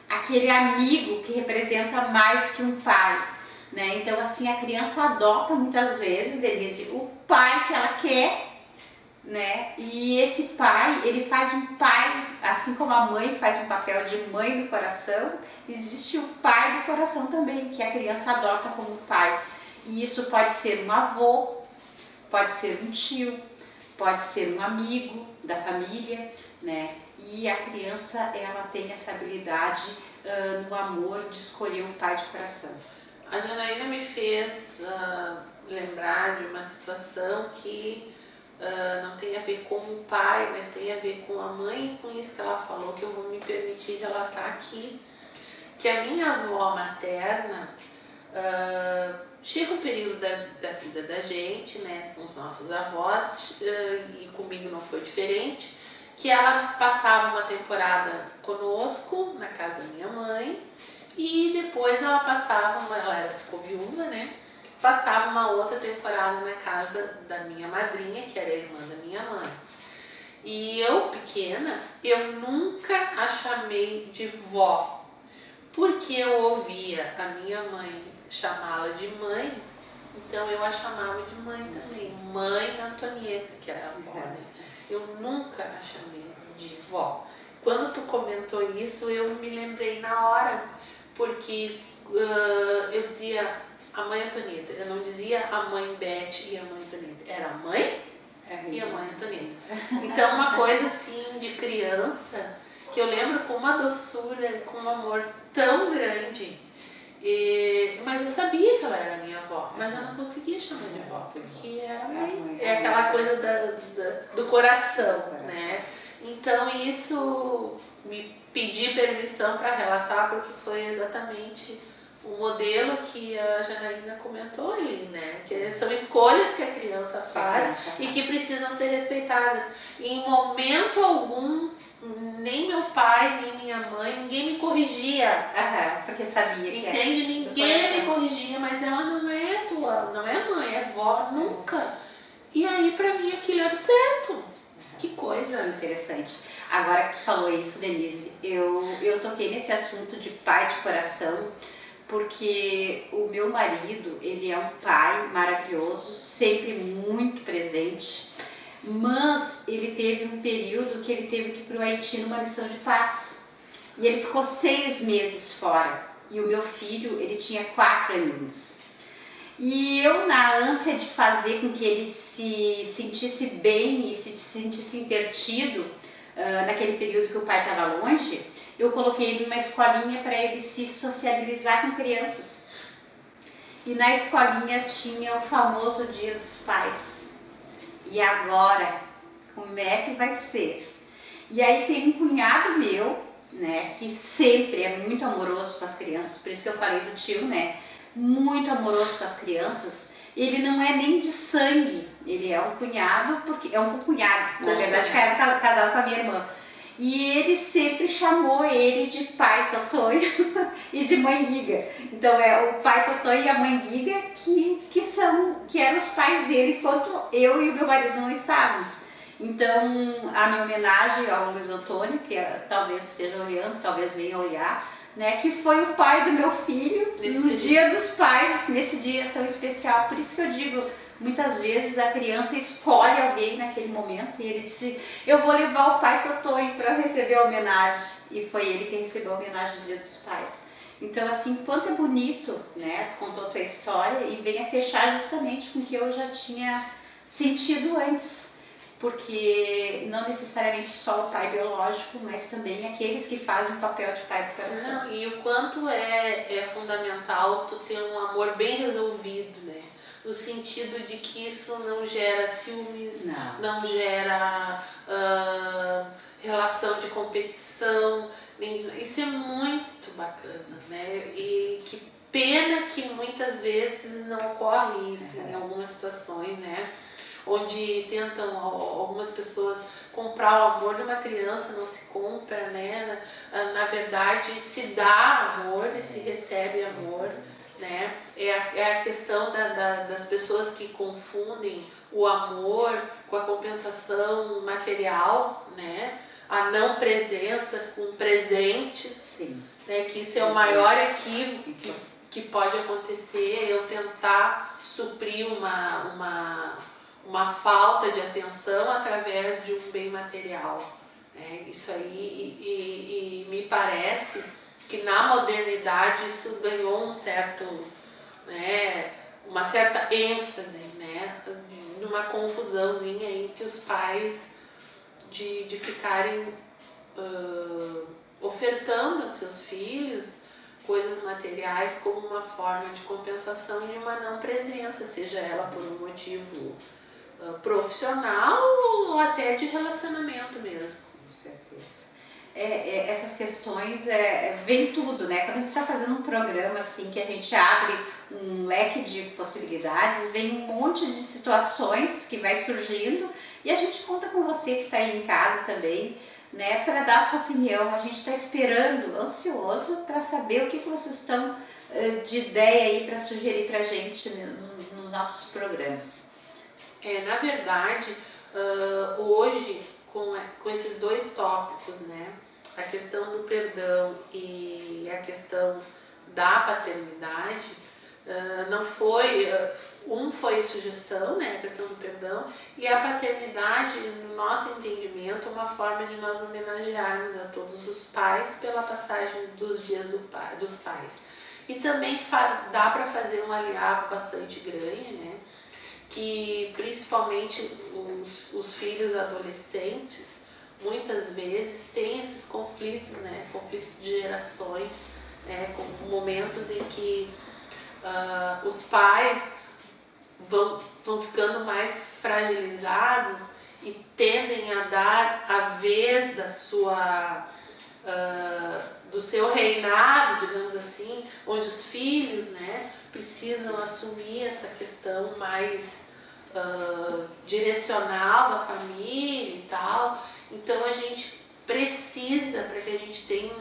aquele amigo que representa mais que um pai. Né? Então, assim, a criança adota muitas vezes, Denise, o pai que ela quer, né? E esse pai, ele faz um pai, assim como a mãe faz um papel de mãe do coração, existe o pai do coração também, que a criança adota como pai. E isso pode ser um avô, pode ser um tio, pode ser um amigo da família, né? E a criança, ela tem essa habilidade no amor de escolher um pai de coração. A Janaína me fez lembrar de uma situação que não tem a ver com o pai, mas tem a ver com a mãe, e com isso que ela falou, que eu vou me permitir relatar aqui, que a minha avó materna, chega um período da vida da gente, né, com os nossos avós, e comigo não foi diferente, que ela passava uma temporada conosco, na casa da minha mãe, e depois ela ficou viúva, né, passava uma outra temporada na casa da minha madrinha, que era a irmã da minha mãe. E eu, pequena, eu nunca a chamei de vó, porque eu ouvia a minha mãe chamá-la de mãe, então eu a chamava de mãe também, Mãe Antonieta, que era a avó, né? Eu nunca a chamei de vó. Quando tu comentou isso, eu me lembrei na hora, porque eu dizia a mãe Antonieta, eu não dizia a mãe Beth e a mãe Antonieta, era a mãe e a mãe Antonieta. Então uma coisa assim de criança, que eu lembro com uma doçura, com um amor tão grande, mas eu sabia que ela era minha avó, mas eu não conseguia chamar de avó, porque era mãe. É aquela coisa do coração, né? Então isso me pedi permissão para relatar, porque foi exatamente o modelo que a Janaína comentou ali, né? Que são escolhas que a criança faz e que precisam ser respeitadas. E em momento algum, nem meu pai, nem minha mãe, ninguém me corrigia. Porque sabia que entende? Ninguém me corrigia, mas ela não é tua, não é mãe, é vó, nunca. E aí pra mim aquilo era o certo. Que coisa interessante. Agora que tu falou isso, Denise, eu toquei nesse assunto de pai de coração, porque o meu marido, ele é um pai maravilhoso, sempre muito presente, mas ele teve um período que ele teve que ir para o Haiti numa missão de paz. E ele ficou 6 meses fora. E o meu filho, ele tinha 4 aninhos. E eu, na ânsia de fazer com que ele se sentisse bem e se sentisse intertido, naquele período que o pai estava longe, eu coloquei ele numa escolinha para ele se sociabilizar com crianças. E na escolinha tinha o famoso Dia dos Pais. E agora, como é que vai ser? E aí tem um cunhado meu, né, que sempre é muito amoroso com as crianças, por isso que eu falei do tio, né, muito amoroso com as crianças. Ele não é nem de sangue, ele é um cunhado, porque é um cunhado, na verdade, casado com a minha irmã. E ele sempre chamou ele de pai Totonho e de mãe Guiga. Então é o pai Totonho e a mãe Guiga que eram os pais dele enquanto eu e o meu marido não estávamos. Então a minha homenagem ao Luiz Antônio, que talvez esteja olhando, talvez venha olhar, né, que foi o pai do meu filho no Dia dos Pais, nesse dia tão especial. Por isso que eu digo, muitas vezes a criança escolhe alguém naquele momento e ele disse, eu vou levar o pai Totonho para receber a homenagem. E foi ele que recebeu a homenagem do Dia dos Pais. Então, assim, quanto é bonito, né? Tu contou a tua história e vem a fechar justamente com o que eu já tinha sentido antes. Porque não necessariamente só o pai biológico, mas também aqueles que fazem o papel de pai do coração. Não, e o quanto é fundamental tu ter um amor bem resolvido, né? No sentido de que isso não gera ciúmes, não gera relação de competição, isso é muito bacana, né? E que pena que muitas vezes não ocorre isso em algumas situações, né? Onde tentam algumas pessoas comprar o amor de uma criança, não se compra, né? Na verdade, se dá amor e se recebe amor, né? É a questão das pessoas que confundem o amor com a compensação material, né? A não presença com presentes. Sim. Né? Que isso é o maior equívoco que pode acontecer, eu tentar suprir uma falta de atenção através de um bem material. Né? Isso aí, e me parece que na modernidade isso ganhou um certo, né, uma certa ênfase, né, numa confusãozinha entre os pais de ficarem ofertando a seus filhos coisas materiais como uma forma de compensação de uma não presença, seja ela por um motivo profissional ou até de relacionamento mesmo. Com certeza. Essas questões vem tudo, né? Quando a gente está fazendo um programa assim que a gente abre um leque de possibilidades, vem um monte de situações que vai surgindo e a gente conta com você que está aí em casa também, né? Para dar a sua opinião. A gente está esperando, ansioso, para saber o que vocês estão de ideia aí para sugerir para a gente nos nossos programas. Na verdade, hoje com esses dois tópicos, né? A questão do perdão e a questão da paternidade, não foi, foi sugestão, né, a questão do perdão, e a paternidade, no nosso entendimento, uma forma de nós homenagearmos a todos os pais pela passagem dos dias dos pais. E também dá para fazer um aliado bastante grande, né, que principalmente os filhos adolescentes, muitas vezes tem esses conflitos, né? Conflitos de gerações, com momentos em que os pais vão ficando mais fragilizados e tendem a dar a vez do seu reinado, digamos assim, onde os filhos, né, precisam assumir essa questão mais direcional da família e tal. Então a gente precisa, para que a gente tenha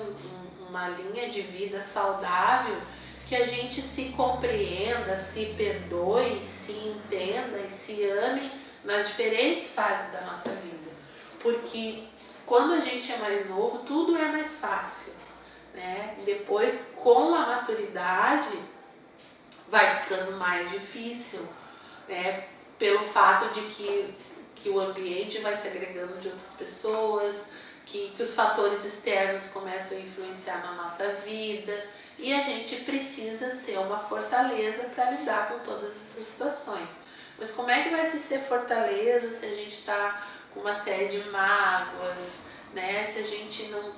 uma linha de vida saudável, que a gente se compreenda, se perdoe, se entenda e se ame nas diferentes fases da nossa vida. Porque quando a gente é mais novo, tudo é mais fácil, né? Depois, com a maturidade, vai ficando mais difícil, né? Pelo fato de que o ambiente vai se agregando de outras pessoas, que os fatores externos começam a influenciar na nossa vida, e a gente precisa ser uma fortaleza para lidar com todas essas situações. Mas como é que vai se ser fortaleza se a gente está com uma série de mágoas, né? Se a gente não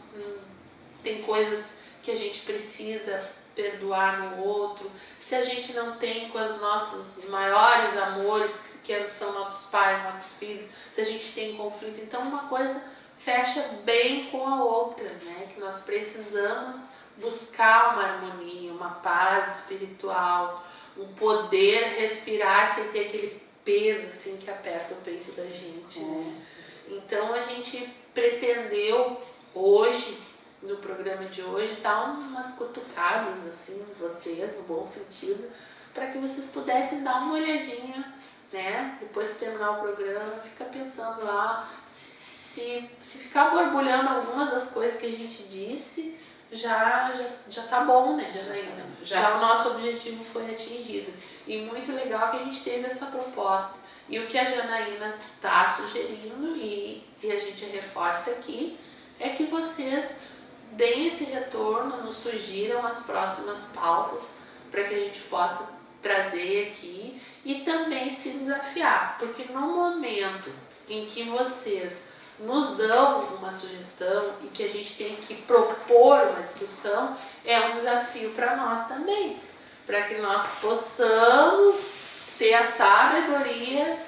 tem coisas que a gente precisa perdoar no outro, se a gente não tem com os nossos maiores amores, que são nossos pais, nossos filhos, se a gente tem conflito, então uma coisa fecha bem com a outra, né? Que nós precisamos buscar uma harmonia, uma paz espiritual, um poder respirar sem ter aquele peso assim que aperta o peito da gente, né? Então a gente pretendeu hoje, no programa de hoje, dar umas cutucadas assim em vocês, no bom sentido, para que vocês pudessem dar uma olhadinha, né? Depois que terminar o programa, fica pensando lá, se ficar borbulhando algumas das coisas que a gente disse, já tá bom, né, Janaína? Já o nosso objetivo foi atingido. E muito legal que a gente teve essa proposta. E o que a Janaína está sugerindo, e a gente reforça aqui, é que vocês deem esse retorno, nos sugiram as próximas pautas, para que a gente possa trazer aqui e também se desafiar, porque no momento em que vocês nos dão uma sugestão e que a gente tem que propor uma discussão, é um desafio para nós também, para que nós possamos ter a sabedoria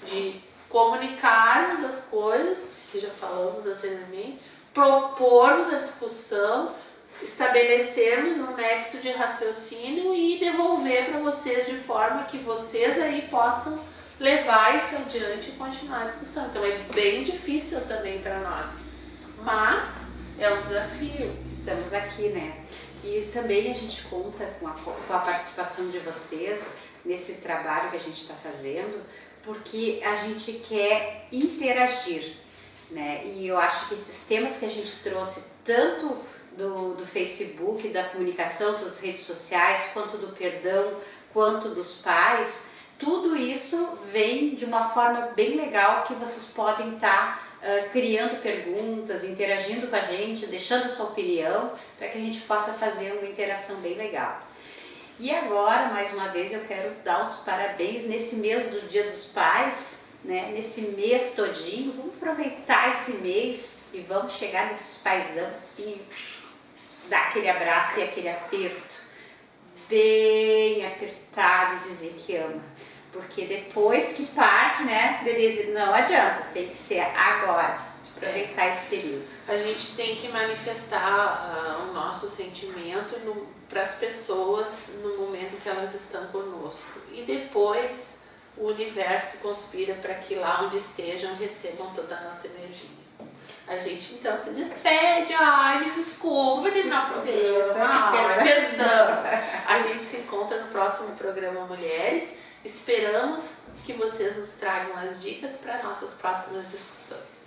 de comunicarmos as coisas, que já falamos anteriormente, propormos a discussão, estabelecermos um nexo de raciocínio e devolver para vocês de forma que vocês aí possam levar isso adiante e continuar a discussão. Então é bem difícil também para nós, mas é um desafio. Estamos aqui, né? E também a gente conta com a participação de vocês nesse trabalho que a gente está fazendo, porque a gente quer interagir, né? E eu acho que esses temas que a gente trouxe, tanto do Facebook, da comunicação, das redes sociais, quanto do perdão, quanto dos pais, tudo isso vem de uma forma bem legal que vocês podem estar criando perguntas, interagindo com a gente, deixando a sua opinião, para que a gente possa fazer uma interação bem legal. E agora, mais uma vez, eu quero dar os parabéns nesse mês do Dia dos Pais, né? Nesse mês todinho, vamos aproveitar esse mês e vamos chegar nesses paizão assim, dar aquele abraço e aquele aperto, bem apertado, e dizer que ama. Porque depois que parte, né, Denise, não adianta, tem que ser agora, aproveitar esse período. A gente tem que manifestar o nosso sentimento para as pessoas no momento que elas estão conosco. E depois o universo conspira para que lá onde estejam recebam toda a nossa energia. A gente então se despede, ai, me desculpa, vai terminar o programa, ai, perdão. A gente se encontra no próximo programa Mulheres. Esperamos que vocês nos tragam as dicas para nossas próximas discussões.